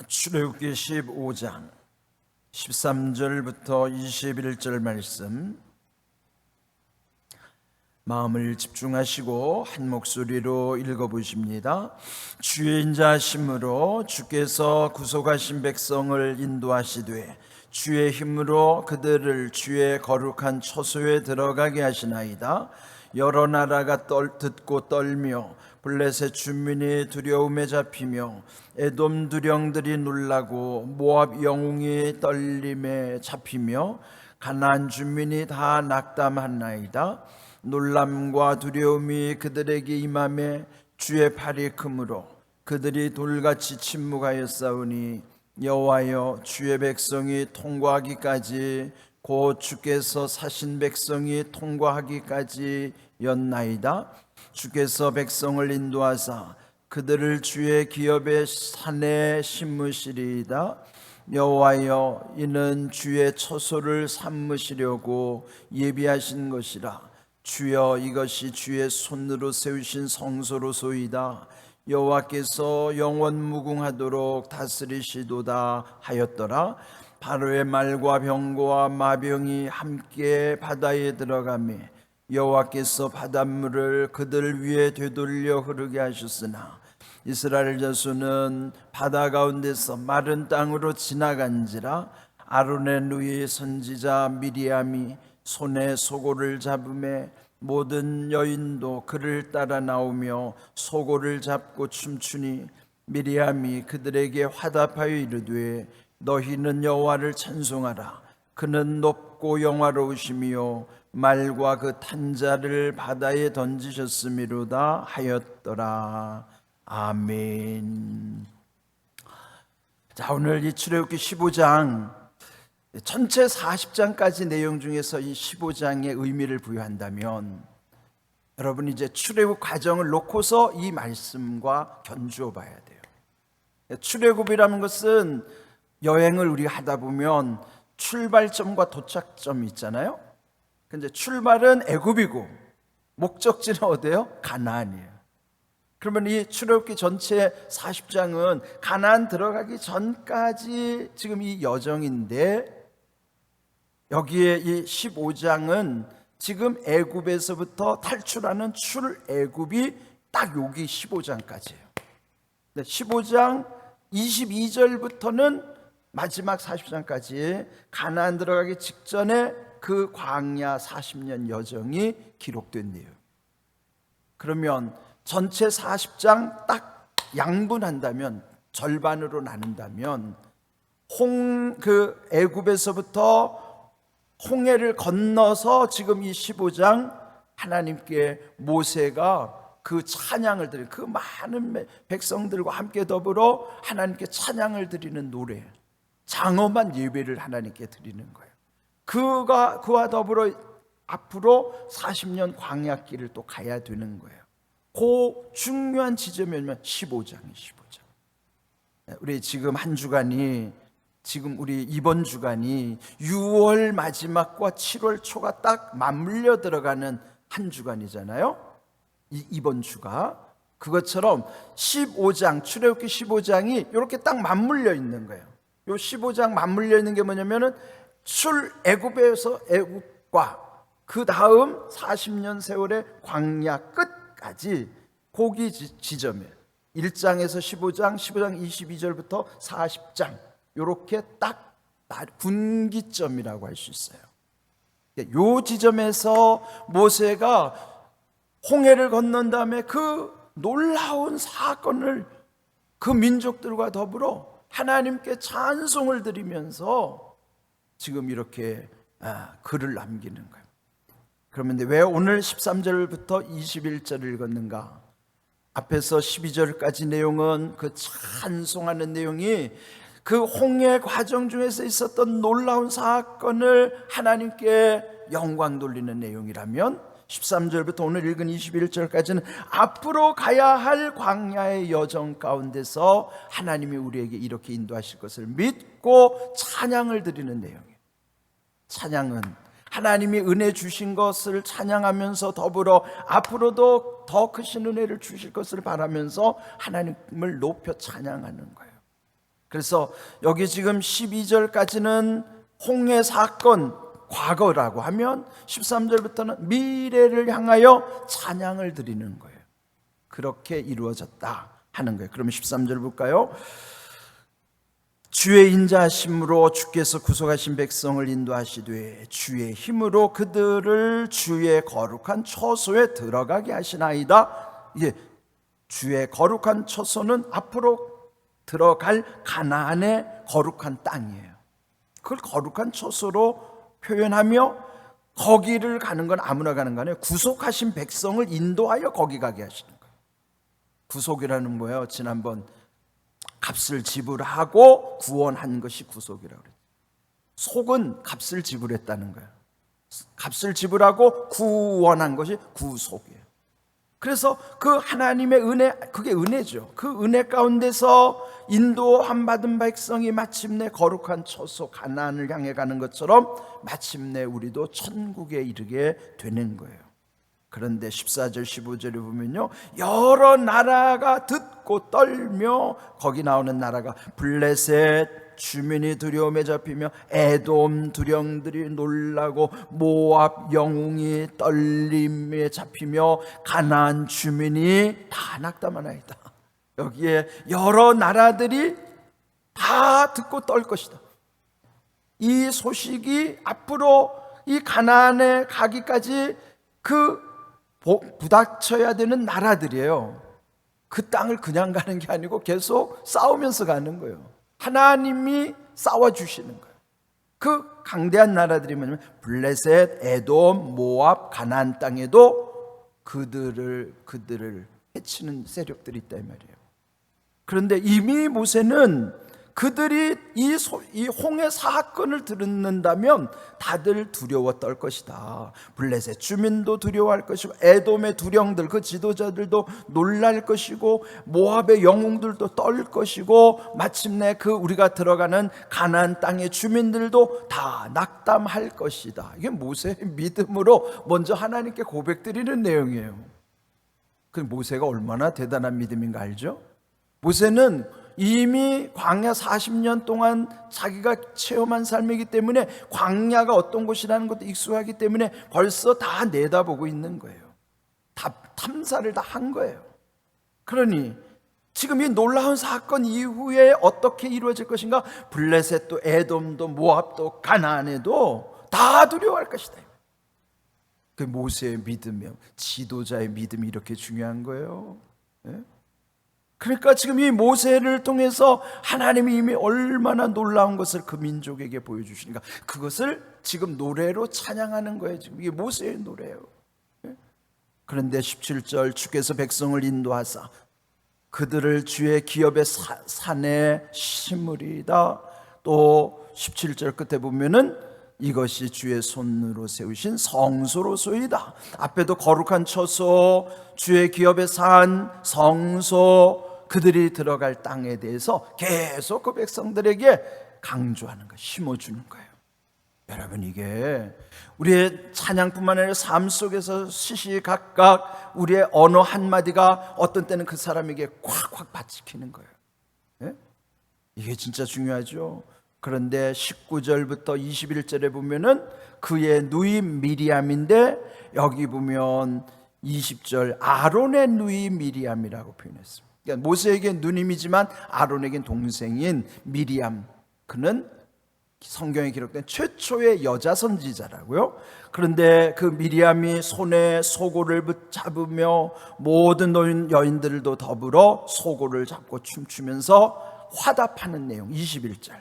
출애굽기 15장 13절부터 21절 말씀, 마음을 집중하시고 한 목소리로 읽어보십니다. 주의 인자하심으로 주께서 구속하신 백성을 인도하시되 주의 힘으로 그들을 주의 거룩한 처소에 들어가게 하시나이다. 여러 나라가 듣고 떨며 블레셋 주민이 두려움에 잡히며 에돔 두령들이 놀라고 모압 영웅이 떨림에 잡히며 가나안 주민이 다 낙담하나이다. 놀람과 두려움이 그들에게 임하매 주의 팔이 크므로 그들이 돌같이 침묵하였사오니 여호와여, 주의 백성이 통과하기까지 곧 주께서 사신 백성이 통과하기까지 였나이다. 주께서 백성을 인도하사 그들을 주의 기업의 산에 심으시리이다. 여호와여, 이는 주의 처소를 삼으시려고 예비하신 것이라. 주여, 이것이 주의 손으로 세우신 성소로소이다. 여호와께서 영원 무궁하도록 다스리시도다 하였더라. 바로의 말과 병거와 마병이 함께 바다에 들어가매 여호와께서 바닷물을 그들 위에 되돌려 흐르게 하셨으나 이스라엘 자손은 바다 가운데서 마른 땅으로 지나간지라. 아론의 누이 선지자 미리암이 손에 소고를 잡음에 모든 여인도 그를 따라 나오며 소고를 잡고 춤추니 미리암이 그들에게 화답하여 이르되 너희는 여호와를 찬송하라. 그는 높고 영화로우시며 말과 그 탄자를 바다에 던지셨음이로다 하였더라. 아멘. 자, 오늘 이 출애굽기 15장 전체 40장까지 내용 중에서 이 15장의 의미를 부여한다면 여러분, 이제 출애굽 과정을 놓고서 이 말씀과 견주어 봐야 돼요. 출애굽이라는 것은 여행을 우리가 하다 보면 출발점과 도착점이 있잖아요. 근데 출발은 애굽이고 목적지는 어디예요? 가나안이에요. 그러면 이 출애굽기 전체 40장은 가나안 들어가기 전까지 지금 이 여정인데, 여기에 이 15장은 지금 애굽에서부터 탈출하는 출애굽이 딱 여기 15장까지예요. 15장 22절부터는 마지막 40장까지 가나안 들어가기 직전에 그 광야 40년 여정이 기록된 내용. 그러면 전체 40장 딱 양분한다면, 절반으로 나눈다면 그 애굽에서부터 홍해를 건너서 지금 이 15장 하나님께 모세가 그 찬양을 드리는, 그 많은 백성들과 함께 더불어 하나님께 찬양을 드리는 노래, 장엄한 예배를 하나님께 드리는 거예요. 그와 더불어 앞으로 40년 광야길을 또 가야 되는 거예요. 그 중요한 지점이면 15장이 15장. 우리 지금 한 주간이, 지금 우리 이번 주간이 6월 마지막과 7월 초가 딱 맞물려 들어가는 한 주간이잖아요. 이번 주가 그것처럼 15장, 출애굽기 15장이 이렇게 딱 맞물려 있는 거예요. 이 15장 맞물려 있는 게 뭐냐면은 출애굽에서 애굽과 그 다음 40년 세월의 광야 끝까지 거기 지점에 1장에서 15장, 15장 22절부터 40장 이렇게 딱 분기점이라고 할 수 있어요. 이 지점에서 모세가 홍해를 건넌 다음에 그 놀라운 사건을 그 민족들과 더불어 하나님께 찬송을 드리면서 지금 이렇게 글을 남기는 거예요. 그러면 왜 오늘 13절부터 21절을 읽었는가? 앞에서 12절까지 내용은 그 찬송하는 내용이 그 홍해 과정 중에서 있었던 놀라운 사건을 하나님께 영광 돌리는 내용이라면, 13절부터 오늘 읽은 21절까지는 앞으로 가야 할 광야의 여정 가운데서 하나님이 우리에게 이렇게 인도하실 것을 믿고 찬양을 드리는 내용이에요. 찬양은 하나님이 은혜 주신 것을 찬양하면서 더불어 앞으로도 더 크신 은혜를 주실 것을 바라면서 하나님을 높여 찬양하는 거예요. 그래서 여기 지금 12절까지는 홍해 사건 과거라고 하면 13절부터는 미래를 향하여 찬양을 드리는 거예요. 그렇게 이루어졌다 하는 거예요. 그러면 13절 볼까요? 주의 인자하심으로 주께서 구속하신 백성을 인도하시되 주의 힘으로 그들을 주의 거룩한 처소에 들어가게 하시나이다. 이게 주의 거룩한 처소는 앞으로 들어갈 가나안의 거룩한 땅이에요. 그걸 거룩한 처소로 표현하며 거기를 가는 건 아무나 가는 거 아니에요. 구속하신 백성을 인도하여 거기 가게 하시는 거예요. 구속이라는 뭐예요? 지난번 값을 지불하고 구원한 것이 구속이라고 그랬죠. 속은 값을 지불했다는 거예요. 값을 지불하고 구원한 것이 구속이에요. 그래서 그 하나님의 은혜, 그게 은혜죠. 그 은혜 가운데서 인도함 받은 백성이 마침내 거룩한 처소 가나안을 향해 가는 것처럼 마침내 우리도 천국에 이르게 되는 거예요. 그런데 14절 15절에 보면요, 여러 나라가 듣고 떨며, 거기 나오는 나라가 블레셋 주민이 두려움에 잡히며 에돔 두령들이 놀라고 모압 영웅이 떨림에 잡히며 가나안 주민이 다 낙담하나이다. 여기에 여러 나라들이 다 듣고 떨 것이다. 이 소식이 앞으로 이 가나안에 가기까지 그 부닥쳐야 되는 나라들이에요. 그 땅을 그냥 가는 게 아니고 계속 싸우면서 가는 거예요. 하나님이 싸워주시는 거예요. 그 강대한 나라들이 뭐냐면 블레셋, 에돔, 모압, 가나안 땅에도 그들을 해치는 세력들이 있다 이 말이에요. 그런데 이미 모세는 그들이 이 홍해 사건을 듣는다면 다들 두려워 떨 것이다. 블레셋 주민도 두려워할 것이고 에돔의 두령들 그 지도자들도 놀랄 것이고 모압의 영웅들도 떨 것이고 마침내 그 우리가 들어가는 가나안 땅의 주민들도 다 낙담할 것이다. 이게 모세의 믿음으로 먼저 하나님께 고백드리는 내용이에요. 그 모세가 얼마나 대단한 믿음인가 알죠? 모세는 이미 광야 40년 동안 자기가 체험한 삶이기 때문에 광야가 어떤 곳이라는 것도 익숙하기 때문에 벌써 다 내다보고 있는 거예요. 다 탐사를 다 한 거예요. 그러니 지금 이 놀라운 사건 이후에 어떻게 이루어질 것인가? 블레셋도 에돔도 모압도 가나안에도 다 두려워할 것이다. 그 모세의 믿음이요, 지도자의 믿음이 이렇게 중요한 거예요. 네? 그러니까 지금 이 모세를 통해서 하나님이 이미 얼마나 놀라운 것을 그 민족에게 보여주시니까 그것을 지금 노래로 찬양하는 거예요. 지금 이게 모세의 노래예요. 그런데 17절 주께서 백성을 인도하사 그들을 주의 기업의 산에 심으리다. 또 17절 끝에 보면은 이것이 주의 손으로 세우신 성소로소이다. 앞에도 거룩한 처소, 주의 기업의 산, 성소, 그들이 들어갈 땅에 대해서 계속 그 백성들에게 강조하는 거예요. 심어주는 거예요. 여러분, 이게 우리의 찬양뿐만 아니라 삶 속에서 시시각각 우리의 언어 한마디가 어떤 때는 그 사람에게 콱콱 박히는 거예요. 네? 이게 진짜 중요하죠. 그런데 19절부터 21절에 보면은 그의 누이 미리암인데 여기 보면 20절 아론의 누이 미리암이라고 표현했습니다. 그러니까 모세에게 누님이지만 아론에겐 동생인 미리암, 그는 성경에 기록된 최초의 여자 선지자라고요. 그런데 그 미리암이 손에 소고를 붙잡으며 모든 여인들도 더불어 소고를 잡고 춤추면서 화답하는 내용. 21절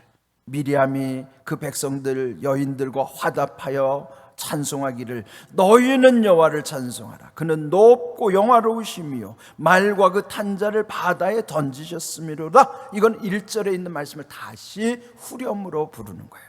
미리암이 그 백성들 여인들과 화답하여 찬송하기를 너희는 여호와를 찬송하라. 그는 높고 영화로우시며 말과 그 탄자를 바다에 던지셨음이로다. 이건 1절에 있는 말씀을 다시 후렴으로 부르는 거예요.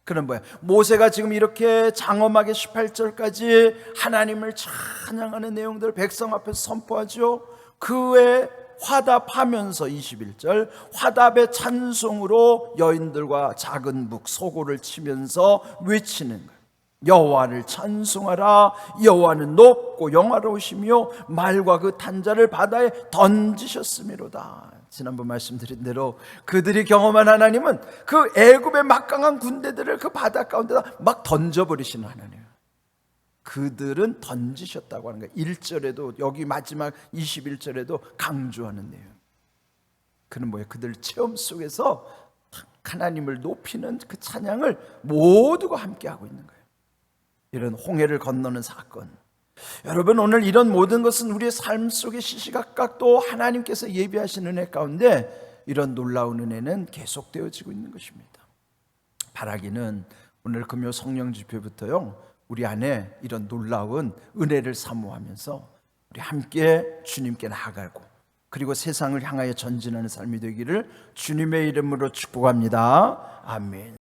그는 뭐야? 모세가 지금 이렇게 장엄하게 18절까지 하나님을 찬양하는 내용들을 백성 앞에서 선포하죠. 그의 화답하면서 21절 화답의 찬송으로 여인들과 작은 북 소고를 치면서 외치는 거예요. 여호와를 찬송하라. 여호와는 높고 영화로우시며 말과 그 탄자를 바다에 던지셨음이로다. 지난번 말씀드린 대로 그들이 경험한 하나님은 그 애굽의 막강한 군대들을 그 바다 가운데다 막 던져버리시는 하나님. 그들은 던지셨다고 하는 거예요. 1절에도 여기 마지막 21절에도 강조하는 내용. 그는 뭐예요? 그들 체험 속에서 하나님을 높이는 그 찬양을 모두가 함께 하고 있는 거예요. 이런 홍해를 건너는 사건, 여러분 오늘 이런 모든 것은 우리의 삶 속의 시시각각 또 하나님께서 예비하신 은혜 가운데 이런 놀라운 은혜는 계속되어지고 있는 것입니다. 바라기는 오늘 금요 성령 집회부터요 우리 안에 이런 놀라운 은혜를 사모하면서 우리 함께 주님께 나아가고 그리고 세상을 향하여 전진하는 삶이 되기를 주님의 이름으로 축복합니다. 아멘.